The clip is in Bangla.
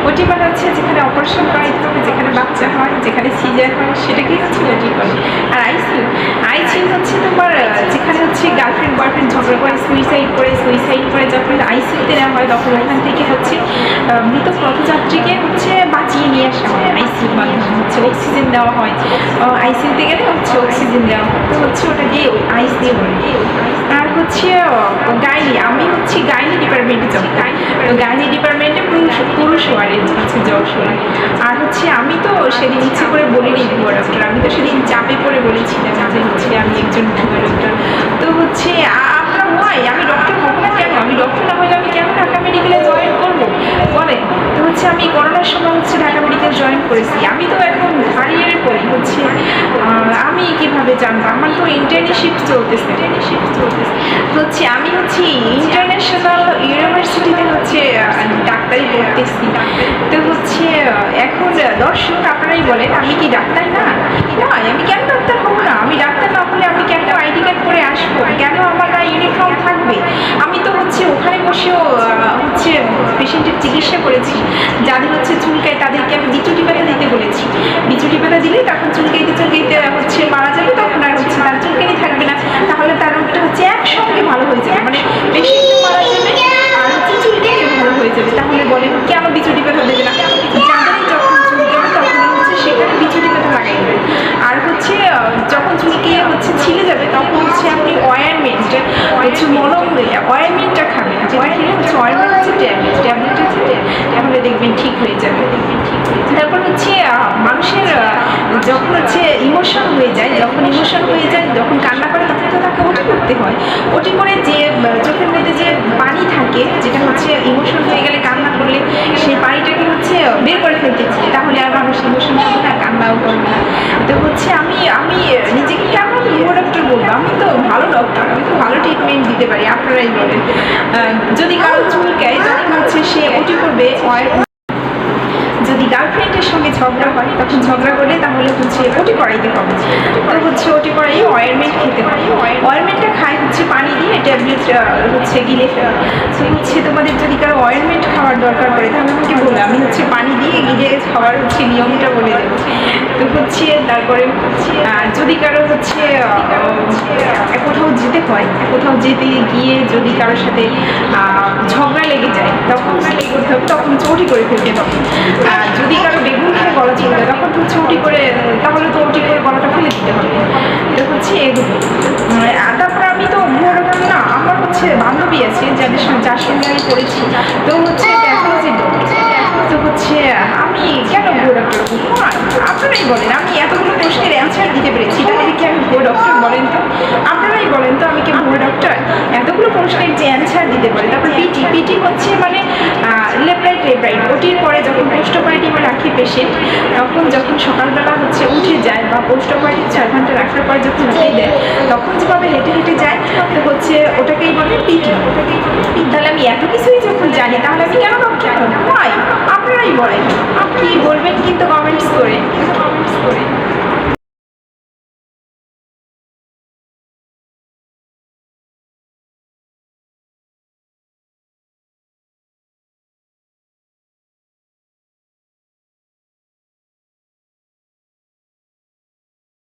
ওটি মানে হচ্ছে যেখানে অপারেশন করাইতে হবে, যেখানে বাচ্চা হয়, যেখানে সিজার হয়, সেটাকেই হচ্ছে ওটি বলে। আর আইসিইউ হচ্ছে তোমার যেখানে হচ্ছে গার্লফ্রেন্ড বয়ফ্রেন্ড ঝগড়া করে সুইসাইড করে যখন আইসিইউতে নেওয়া হয়, তখন ওখান থেকে হচ্ছে মৃত পথযাত্রীকে হচ্ছে বাঁচিয়ে নিয়ে আসা হয়। আইসিইউ মাধ্যমে হচ্ছে অক্সিজেন দেওয়া হয়, আইসিইউতে গেলে হচ্ছে অক্সিজেন দেওয়া হয়, তো হচ্ছে ওটাকে আইসিইউ বলে। আর হচ্ছে গাইনি, আমি হচ্ছে গাইনি ডিপার্টমেন্টে জব করি, তো গাইনি ডিপার্টমেন্টে পুরুষ ওয়ার্ডের হচ্ছে জব করি। আর হচ্ছে আমি তো সেদিন ইচ্ছে করে বলিনি ভুয়া ডক্টর, আমি তো সেদিন চাপে পড়ে বলেছিলাম যে হচ্ছে আমি একজন ভুয়া ডক্টর। তো হচ্ছে আপনার হয় আমি ডক্টর হবো না কেন? আমি ডক্টর না হলে আমি কেন ঢাকা মেডিকেলে জয়েন করবো বলেন? তো হচ্ছে আমি করোনার সময় হচ্ছে ঢাকা মেডিকেল জয়েন করেছি, আমি তো এখন থার্ড ইয়ারে পড়ি হচ্ছে, আমি কিভাবে জানবো? আমার তো ইন্টার্নশিপ চলতেছে হচ্ছে, আমি হচ্ছে ইন্টারন্যাশনাল ইউনিভার্সিটিতে হচ্ছে ডাক্তারি পড়তেছি। তো হচ্ছে এখন দর্শক আপনারাই বলেন আমি কি ডাক্তার না? আমি কেন ডাক্তার হবো না? আমি ডাক্তার না হলে আমি কেন আইডি কার্ড করে আসবো? কেন আমার ইউনিফর্ম থাকবে? আমি তো হচ্ছে ওখানে বসেও হচ্ছে পেশেন্টের চিকিৎসা করেছি, যাদের হচ্ছে চুলকায় তাদেরকে আমি বিচুটি ব্যথা দিতে বলেছি। বিচুটি ব্যথা দিলে তখন চুলকাইতে হচ্ছে মারা যাবে, তখন আর হচ্ছে তার চুলকানি থাকবে না, তাহলে তার রোগটা হচ্ছে একসঙ্গে ভালো হয়ে যাবে, মানে পেশেন্টও মারা যাবে আর হচ্ছে চুলকানি ভালো হয়ে যাবে। তাহলে বলেন কেন বিচুটি ব্যথা দেবে না? যাদের যখন চুলকাবে তখন হচ্ছে সেখানে বিচুটি ব্যথা লাগাই দেবে। আর হচ্ছে যখন চুলকিয়ে হচ্ছে ছিলে যাবে তখন হচ্ছে আপনি অয়েনমেন্ট হচ্ছে মলম অয়েনমেন্টটা খাবেন, যেটা খেলে হচ্ছে অয়েনমেন্ট হচ্ছে ট্যাবলেট হচ্ছে, তাহলে দেখবেন ঠিক হয়ে যাবে। তারপর হচ্ছে মানুষের যখন হচ্ছে ইমোশন হয়ে যায়, যখন কান্না করে তখন তো তাকে ওটি করতে হয়। ওটি করে যে চোখের মধ্যে যে পানি থাকে, যেটা হচ্ছে ইমোশন হয়ে গেলে কান্না করলে সেই পানিটাকে হচ্ছে বের করে ফেলতে চাই, তাহলে আর মানুষ ইমোশন হবে না, কান্নাও করবে না। তো হচ্ছে আমি নিজেকে কেন ভুয়া ডক্টর বলবো? আমি তো ভালো ডক্টর, আমি তো ভালো ট্রিটমেন্ট দিতে পারি, আপনারাই বলেন। যদি কারো চুলকায় তখন হচ্ছে সে ওটি করবে, যদি গার্লফ্রেন্ডের সঙ্গে ঝগড়া হয় তখন ঝগড়া করলে তাহলে হচ্ছে ওটি করাইতে হবে, তো হচ্ছে ওটি করাই অয়েনমেন্ট খেতে হয়। অয়েনমেন্টটা খায় হচ্ছে পানি দিয়ে, ট্যাবলেট হচ্ছে গিলে ফেলা। তো হচ্ছে তোমাদের যদি কারো অয়েনমেন্ট খাওয়ার দরকার পড়ে তাহলে আমাকে বলে, আমি হচ্ছে পানি দিয়ে গিলে খাওয়ার হচ্ছে নিয়মটা বলে দেবো। তো হচ্ছে তারপরে যদি কারো হচ্ছে কোথাও যেতে হয়, কোথাও যেতে গিয়ে যদি কারোর সাথে ঝগড়া লেগে যায় তখন কি করতে হবে? তখন ওটি করে ফেলতে হবে। আর যদি কারো বেগুন খেয়ে গলা চলবে তখন তো হচ্ছে ওটি করে, তাহলে তো ওটি করে গলাটা ফেলে দিতে হবে। এটা হচ্ছে এগুলো। তারপর আমি তো ভুয়া ডক্টর না, আমার হচ্ছে বান্ধবী আছে যার সঙ্গে আমি পড়েছি, তো হচ্ছে তো হচ্ছে আমি কেন ভুয়া ডক্টর বলবো? আপনারাই বলেন, আমি এতগুলো প্রশ্নের অ্যান্সার দিতে পেরেছি, তাহলে কি আমি ভুয়া ডক্টর বলেন তো? আপনারাই বলেন তো আমি কি ভুয়া ডক্টর? এতগুলো প্রশ্নের যে অ্যান্সার দিতে পারে। তারপর পিটি হচ্ছে মানে লেফট রাইট ওটির পরে যখন পোস্ট অপারেটিভে রাখি পেশেন্ট, তখন যখন সকালবেলা হচ্ছে উঠে যায় বা পোস্ট অপারেটিভ 4 ঘন্টা রাখার পর যখন উঠে দেয় তখন যেভাবে হেঁটে যায়, তো হচ্ছে ওটাকেই বলে পিটি। তাহলে আমি এত কিছুই যখন জানি তাহলে আমি কেন ডক্টর হয়? আপনারাই বলেন, কি বলবেন কিন্তু কমেন্টস করে।